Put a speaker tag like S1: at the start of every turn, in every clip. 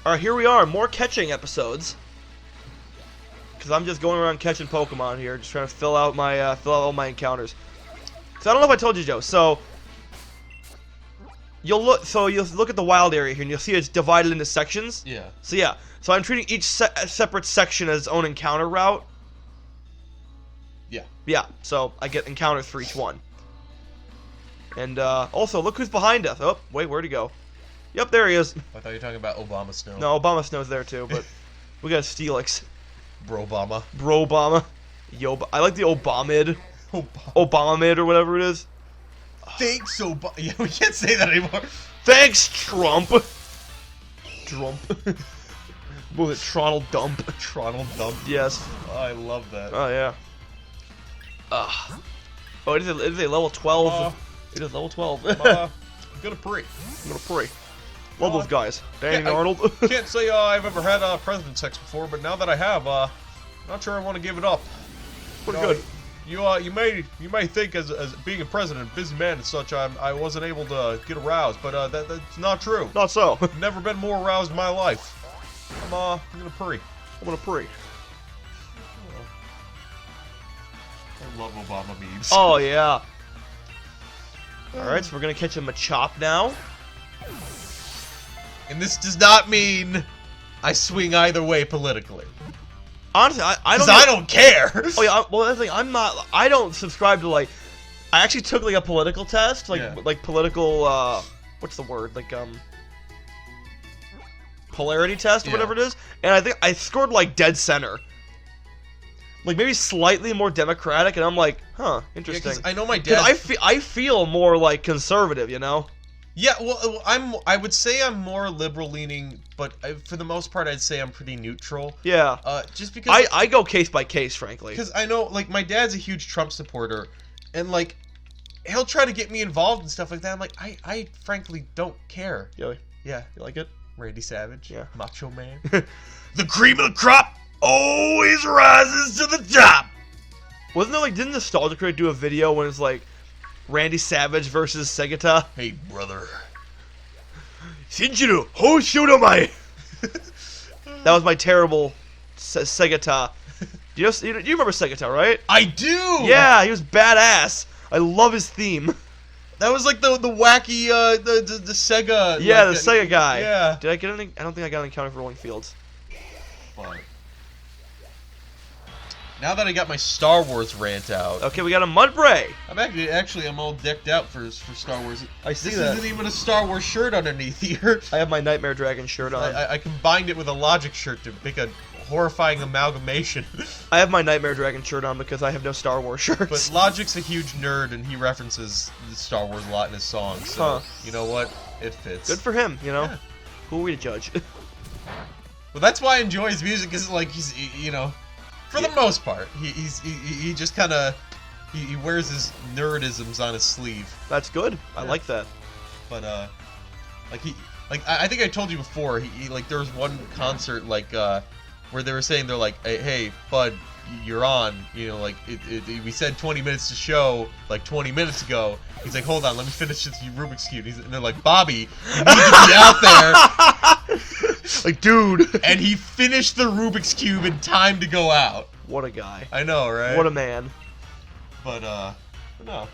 S1: Alright, here we are. More catching episodes. Because I'm just going around catching Pokemon here. Just trying to fill out all my encounters. So I don't know if I told you, Joe. So you'll look at the wild area here, and you'll see it's divided into sections.
S2: Yeah.
S1: So yeah. So I'm treating each separate section as its own encounter route.
S2: Yeah.
S1: Yeah. So I get encounters for each one. And also, look who's behind us. Oh, wait, where'd he go? Yep, there he is.
S2: I thought you were talking about Obama Snow.
S1: No, Obama Snow's there too, but we got Steelix.
S2: Bro Obama.
S1: Bro Obama. I like the Obamid. Obamid or whatever it is.
S2: Thanks, Obama. Yeah, we can't say that anymore.
S1: Thanks, Trump. Trump. What was it? Tronald Dump.
S2: Tronald Dump.
S1: Yes.
S2: Oh, I love that.
S1: Oh, yeah. Oh, it is a level 12. It is level 12.
S2: I'm gonna pray.
S1: I'm gonna pray. Love those guys. Danny Arnold.
S2: Can't say I've ever had president sex before, but now that I have, not sure I want to give it up.
S1: Pretty good.
S2: You may think as being a president, busy man and such, I wasn't able to get aroused, but that's not true.
S1: Not so.
S2: Never been more aroused in my life. I'm gonna pray.
S1: I'm gonna pray.
S2: I love Obama memes.
S1: Oh yeah. All right, so we're gonna catch a Machop now.
S2: And this does not mean I swing either way politically.
S1: Honestly, I
S2: don't care.
S1: Oh yeah, well that's the thing. I don't subscribe to I actually took a political test, like political what's the word? Polarity test or whatever it is, and I think I scored dead center. Maybe slightly more democratic, and I'm like, huh, interesting.
S2: Yeah, 'cause I know my dad.
S1: I feel more conservative, you know.
S2: Yeah, well, I would say I'm more liberal leaning, but for the most part, I'd say I'm pretty neutral.
S1: Yeah.
S2: Just because
S1: I go case by case, frankly.
S2: Because I know, my dad's a huge Trump supporter, and he'll try to get me involved and stuff like that. I'm like, I frankly don't care.
S1: Really?
S2: Yeah.
S1: You like it?
S2: Randy Savage.
S1: Yeah.
S2: Macho Man. The cream of the crop always rises to the top.
S1: Wasn't there didn't Nostalgia Critic do a video when it's Randy Savage versus Segata?
S2: Hey, brother.
S1: Shinjiro, Hoshodomai! That was my terrible Segata. You remember Segata, right?
S2: I do!
S1: Yeah, he was badass. I love his theme.
S2: That was the wacky, the Sega...
S1: Yeah, the Sega guy.
S2: Yeah.
S1: Did I get any? I don't think I got an encounter for Rolling Fields.
S2: Fine. Now that I got my Star Wars rant out...
S1: Okay, we got a Mudbray!
S2: I'm all decked out for Star Wars.
S1: I see
S2: this
S1: that.
S2: Isn't even a Star Wars shirt underneath here.
S1: I have my Nightmare Dragon shirt on.
S2: I combined it with a Logic shirt to make a horrifying amalgamation.
S1: I have my Nightmare Dragon shirt on because I have no Star Wars shirts.
S2: But Logic's a huge nerd, and he references Star Wars a lot in his songs, so you know what? It fits.
S1: Good for him, you know?
S2: Yeah.
S1: Who are we to judge?
S2: Well, that's why I enjoy his music, because he's, for the most part, he just kind of he wears his nerdisms on his sleeve.
S1: That's good. I like that.
S2: But I think I told you before. He there was one concert where they were saying they're like, hey bud, you're on. We said 20 minutes to show 20 minutes ago. He's like, hold on, let me finish this Rubik's Cube. And they're like, Bobby, you need to be out there.
S1: Dude.
S2: And he finished the Rubik's Cube in time to go out.
S1: What a guy.
S2: I know, right?
S1: What a man.
S2: But, no.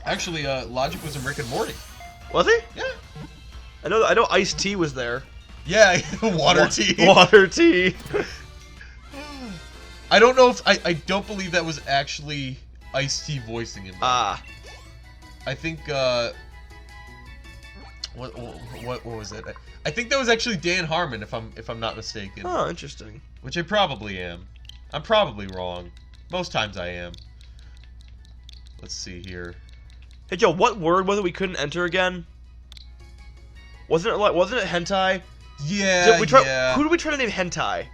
S2: Actually, Logic was in Rick and Morty.
S1: Was he?
S2: Yeah.
S1: I know Ice-T was there.
S2: Yeah, Water Tea.
S1: Water Tea.
S2: I don't know if... I don't believe that was actually Ice-T voicing him.
S1: Ah.
S2: I think, what was it? I think that was actually Dan Harmon, if I'm not mistaken.
S1: Oh, interesting.
S2: Which I probably am. I'm probably wrong. Most times I am. Let's see here.
S1: Hey Joe, what word was it we couldn't enter again? Wasn't it hentai?
S2: Yeah, yeah.
S1: Who did we try to name hentai?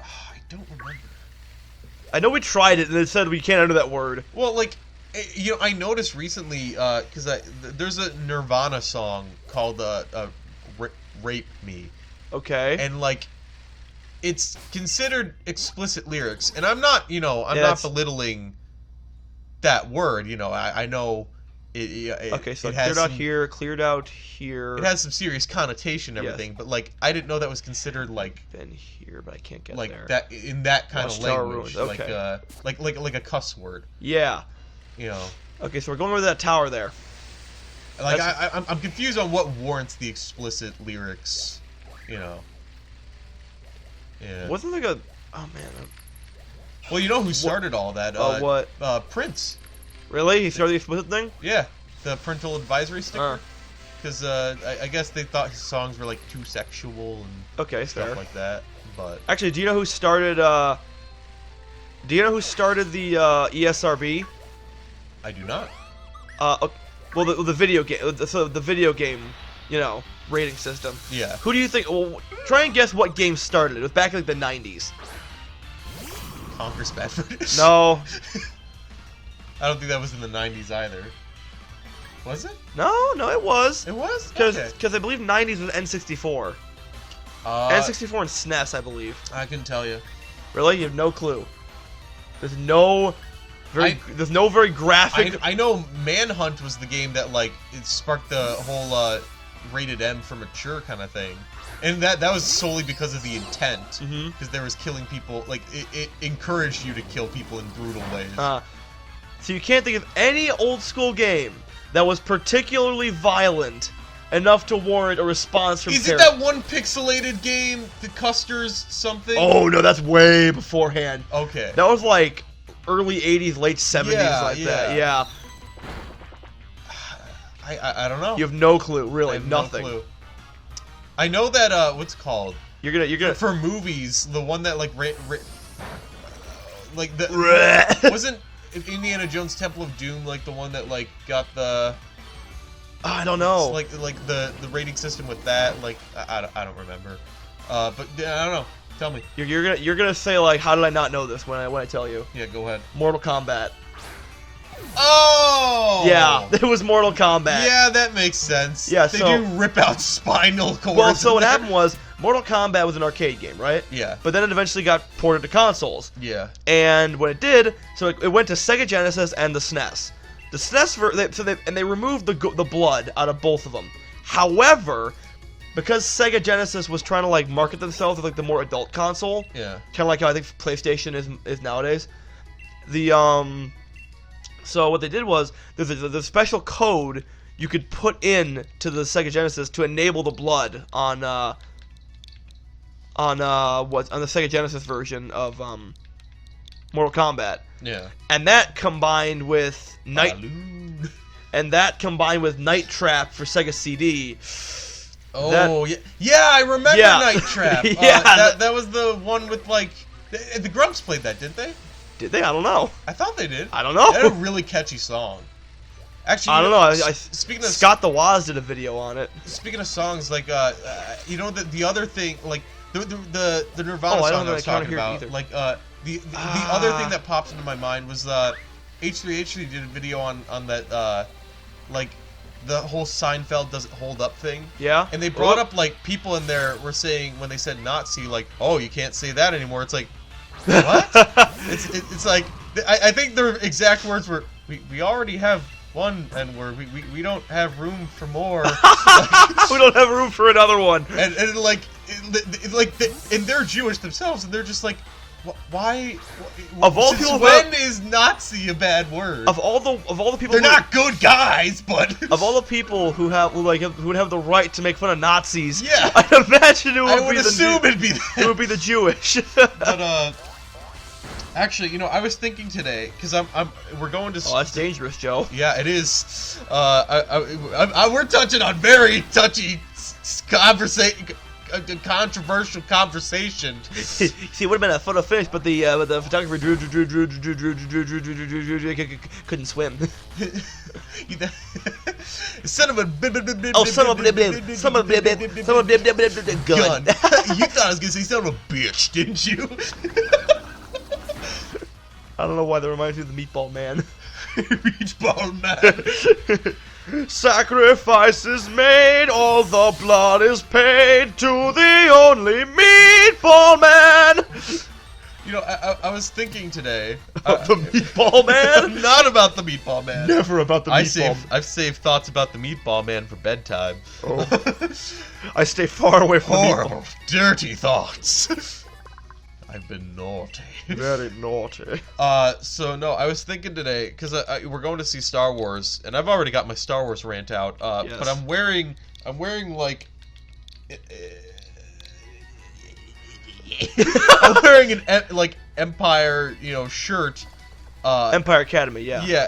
S2: Oh, I don't remember.
S1: I know we tried it and it said we can't enter that word.
S2: Well, I noticed recently, because there's a Nirvana song called Rape Me.
S1: Okay.
S2: And, it's considered explicit lyrics. And I'm not, I'm not belittling that word, I know
S1: Okay, so
S2: it has
S1: cleared out
S2: some,
S1: here, cleared out here.
S2: It has some serious connotation and everything, but like I didn't know that was considered like
S1: Been here, but I can't get
S2: like
S1: there.
S2: that in that kind of
S1: Watchtower
S2: language,
S1: ruins, okay.
S2: like a cuss word.
S1: Yeah.
S2: You know.
S1: Okay, so we're going over that tower there.
S2: Like I'm confused on what warrants the explicit lyrics. You know. Yeah.
S1: Wasn't like a? Oh man.
S2: Well, you know who started all that?
S1: What?
S2: Prince.
S1: Really? He started the explicit thing?
S2: Yeah, the parental advisory sticker. Because I guess they thought his songs were like too sexual and stuff
S1: fair.
S2: like that. But
S1: Actually, do you know who started? Do you know who started the ESRB?
S2: I do not.
S1: Well, the video game. So the video game, you know, rating system.
S2: Yeah.
S1: Who do you think? Well, try and guess what game started it. It was back in like the 90s.
S2: Conquer Spatford.
S1: No.
S2: I don't think that was in the 90s either. Was it?
S1: No, it was.
S2: It was?
S1: Because
S2: Okay.
S1: I believe 90s was N64. N64 and SNES, I believe.
S2: I couldn't tell you.
S1: Really? You have no clue. There's no very graphic.
S2: I know Manhunt was the game that like it sparked the whole rated M for mature kind of thing, and that was solely because of the intent. Because there was killing people, like it encouraged you to kill people in brutal ways.
S1: So you can't think of any old school game that was particularly violent enough to warrant a response from
S2: Is it that one pixelated game, the Custer's something?
S1: Oh no, that's way beforehand.
S2: Okay.
S1: That was like early 80s, late 70s, that. Yeah.
S2: I don't know.
S1: You have no clue, really,
S2: I have
S1: nothing.
S2: No clue. I know that what's it called?
S1: You're gonna
S2: for movies, the one that like like the wasn't Indiana Jones Temple of Doom like the one that like got the
S1: I don't know.
S2: like the rating system with that, like I don't remember. But I don't know. Tell me.
S1: You're gonna say like, how did I not know this when I tell you?
S2: Yeah, go ahead.
S1: Mortal Kombat.
S2: Oh!
S1: Yeah, it was Mortal Kombat.
S2: Yeah, that makes sense.
S1: Yeah,
S2: they
S1: so
S2: do rip out spinal cords.
S1: Well, so what happened was Mortal Kombat was an arcade game, right?
S2: Yeah.
S1: But then it eventually got ported to consoles.
S2: Yeah.
S1: And when it did, so it went to Sega Genesis and the SNES. The SNES they removed the blood out of both of them. However, because Sega Genesis was trying to like market themselves as like the more adult console,
S2: yeah,
S1: kind of like how I think PlayStation is nowadays. So what they did was there's a special code you could put in to the Sega Genesis to enable the blood on the Sega Genesis version of Mortal Kombat.
S2: Yeah.
S1: And that combined with Night Trap for Sega CD.
S2: Oh, yeah, I remember Night Trap.
S1: Yeah,
S2: that was the one with like the Grumps played that, didn't they?
S1: Did they? I don't know.
S2: I thought they did.
S1: I don't know.
S2: They had a really catchy song. Actually,
S1: I don't know.
S2: Speaking of
S1: Scott the Woz did a video on it.
S2: Speaking of songs, like you know the other thing, like the Nirvana song I was talking about, like the other thing that pops into my mind was H3H3 did a video on that like the whole Seinfeld doesn't hold up thing.
S1: Yeah.
S2: And they brought up like people in there were saying when they said Nazi, like, oh, you can't say that anymore. It's like, what? it's like I think their exact words were we already have one N-word. We don't have room for more.
S1: We don't have room for another one.
S2: And and they're Jewish themselves, and they're just like, why?
S1: Of all people,
S2: when is Nazi a bad word?
S1: Of all the people,
S2: they're not good guys, but
S1: of all the people who would have the right to make fun of Nazis,
S2: yeah,
S1: I'd imagine it would
S2: I would assume it'd be
S1: it would be the Jewish.
S2: But actually, you know, I was thinking today because we're going to.
S1: Oh, that's dangerous, Joe.
S2: Yeah, it is. We're touching on very touchy controversial conversation.
S1: See, it would have been a photo finish, but the photographer couldn't swim.
S2: Son of a
S1: oh, son of a gun.
S2: You thought I was gonna say son of a bitch, didn't you?
S1: I don't know why that reminds me of the Meatball Man.
S2: Meatball Man.
S1: Sacrifice is made, all the blood is paid to the only Meatball Man.
S2: You know, I was thinking today.
S1: About the Meatball Man?
S2: Not about the Meatball Man.
S1: Never about the Meatball Man.
S2: I've saved thoughts about the Meatball Man for bedtime.
S1: Oh. I stay far away from
S2: Horrible, dirty thoughts. I've been naughty.
S1: Very naughty.
S2: So no, I was thinking today, because we're going to see Star Wars, and I've already got my Star Wars rant out,
S1: Yes.
S2: but I'm wearing like... I'm wearing an like Empire, you know, shirt.
S1: Empire Academy, yeah.
S2: Yeah,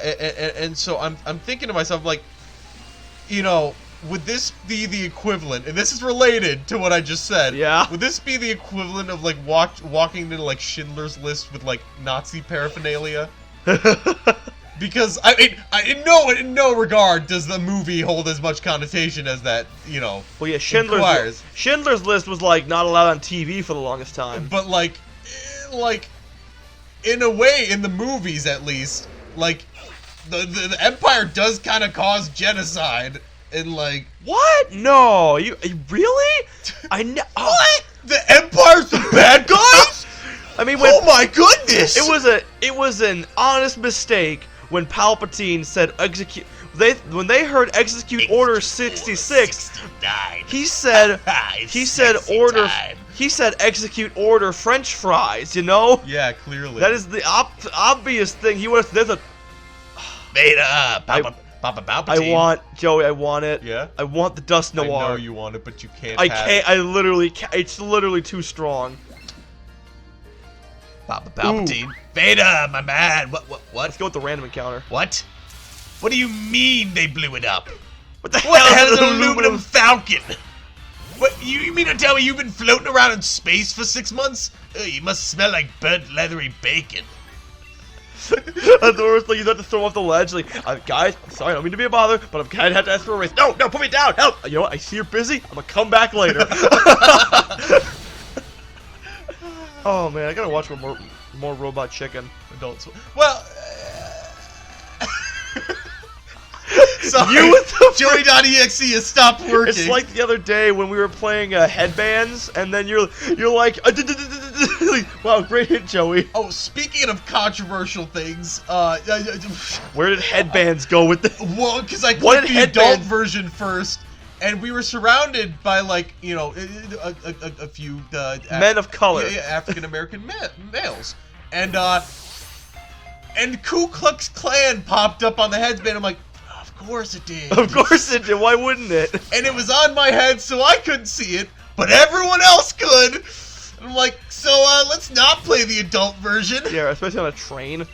S2: and so I'm thinking to myself, like, you know, would this be the equivalent? And this is related to what I just said.
S1: Yeah.
S2: Would this be the equivalent of like walking into like Schindler's List with like Nazi paraphernalia? Because I mean, in no regard does the movie hold as much connotation as that, you know.
S1: Well, yeah,
S2: inquires.
S1: Schindler's List was like not allowed on TV for the longest time.
S2: But like in a way, in the movies at least, like the Empire does kind of cause genocide, and like
S1: What? No, you really?
S2: what? The Empire's the bad guys?
S1: I mean, when,
S2: oh my goodness!
S1: it was an honest mistake when Palpatine said execute. When they heard execute Order 66, he said order. He said execute order French fries. You know?
S2: Yeah, clearly.
S1: That is the obvious thing. He would. There's a.
S2: Beta, Papa Palpatine.
S1: I want Joey. I want it.
S2: Yeah.
S1: I want the Dust Noir.
S2: I know you want it, but you can't.
S1: I can't. I literally can't. It's literally too strong.
S2: Papa Palpatine. Ooh. Beta, my man. What?
S1: Let's go with the random encounter.
S2: What? What do you mean they blew it up?
S1: What the hell
S2: is an aluminum falcon? What, you mean to tell me you've been floating around in space for 6 months? You must smell like burnt leathery bacon.
S1: The worst thing, you have to throw off the ledge. Like, guys, I'm sorry, I don't mean to be a bother, but I'm kind of have to ask for a raise. No, put me down. Help. You know what? I see you're busy. I'm gonna come back later. Oh man, I gotta watch more Robot Chicken.
S2: Adults. Well. Sorry, Joey.exe has stopped working.
S1: It's like the other day when we were playing headbands, and then you're like, wow, great hit, Joey.
S2: Oh, speaking of controversial things,
S1: where did headbands go with this?
S2: Well, because I played the adult version first, and we were surrounded by like, you know, a few
S1: men of color,
S2: African American males, and Ku Klux Klan popped up on the headband. I'm like. Of course it did.
S1: Of course it did. Why wouldn't it?
S2: And it was on my head, so I couldn't see it, but everyone else could. And I'm like, so let's not play the adult version.
S1: Yeah, especially on a train.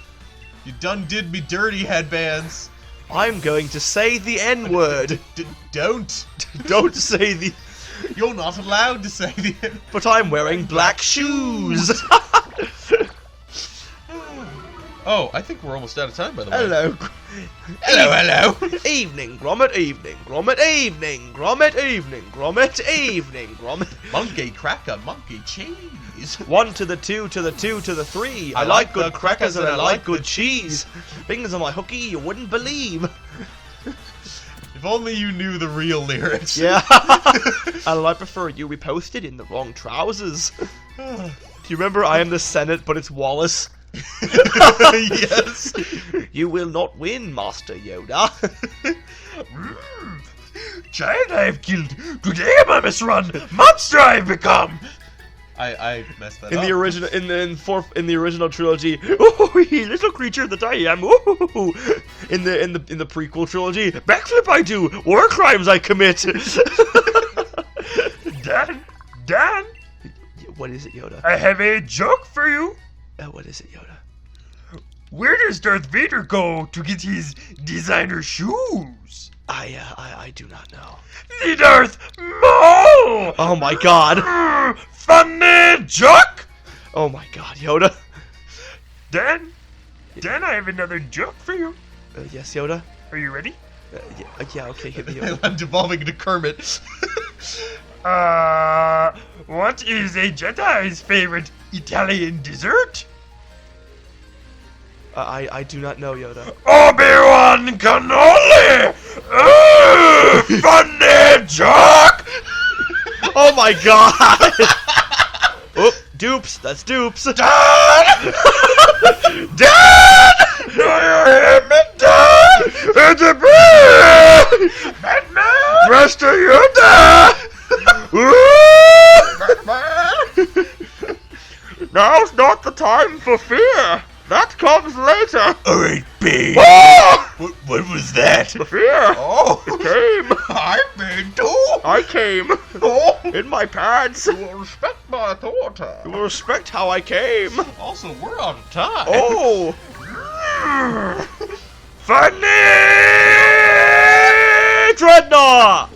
S2: You done did me dirty, headbands.
S1: I'm going to say the N-word.
S2: Don't.
S1: Don't say the...
S2: You're not allowed to say the N-word.
S1: But I'm wearing black shoes.
S2: Oh, I think we're almost out of time, by the way.
S1: Hello.
S2: Hello.
S1: Evening, Grommet, evening, Grommet, evening, Grommet, evening, Grommet, evening, Grommet.
S2: Monkey cracker, monkey cheese.
S1: 1 to the 2 to the 2 to the 3. I like good crackers and I like good cheese. Fingers on my hooky, you wouldn't believe.
S2: If only you knew the real lyrics.
S1: Yeah. And I prefer you be posted in the wrong trousers. Do you remember I Am the Senate, but it's Wallace?
S2: Yes.
S1: You will not win, Master Yoda.
S2: Child I have killed. Today I must run. Monster I have become. I messed that up.
S1: The original, in the original trilogy, oh, little creature that I am. Ooh. In the prequel trilogy, backflip I do, war crimes I commit.
S2: Dan.
S1: What is it, Yoda?
S2: I have a joke for you.
S1: What is it, Yoda?
S2: Where does Darth Vader go to get his designer shoes?
S1: I do not know.
S2: The Darth Maul!
S1: Oh my god.
S2: Funny joke!
S1: Oh my god, Yoda.
S2: Dan, I have another joke for you.
S1: Yes, Yoda?
S2: Are you ready?
S1: Yeah, okay, hit me, Yoda.
S2: I'm devolving into Kermit. What is a Jedi's favorite Italian dessert?
S1: I do not know, Yoda.
S2: Obi-Wan cannoli! Funny joke!
S1: Oh my god! Oh, dupes. That's dupes.
S2: Dad!
S1: Dad!
S2: Do you hear me, Dad?
S1: It's a bee!
S2: Batman!
S1: Master Yoda! Now's not the time for fear. That comes later.
S2: Alright, B.
S1: Ah!
S2: What was that?
S1: The fear.
S2: Oh!
S1: It came.
S2: I'm being too!
S1: I came.
S2: Oh!
S1: In my pants.
S2: You will respect my authority.
S1: You will respect how I came.
S2: Also, we're out of time.
S1: Oh! Funny! Dreadnought!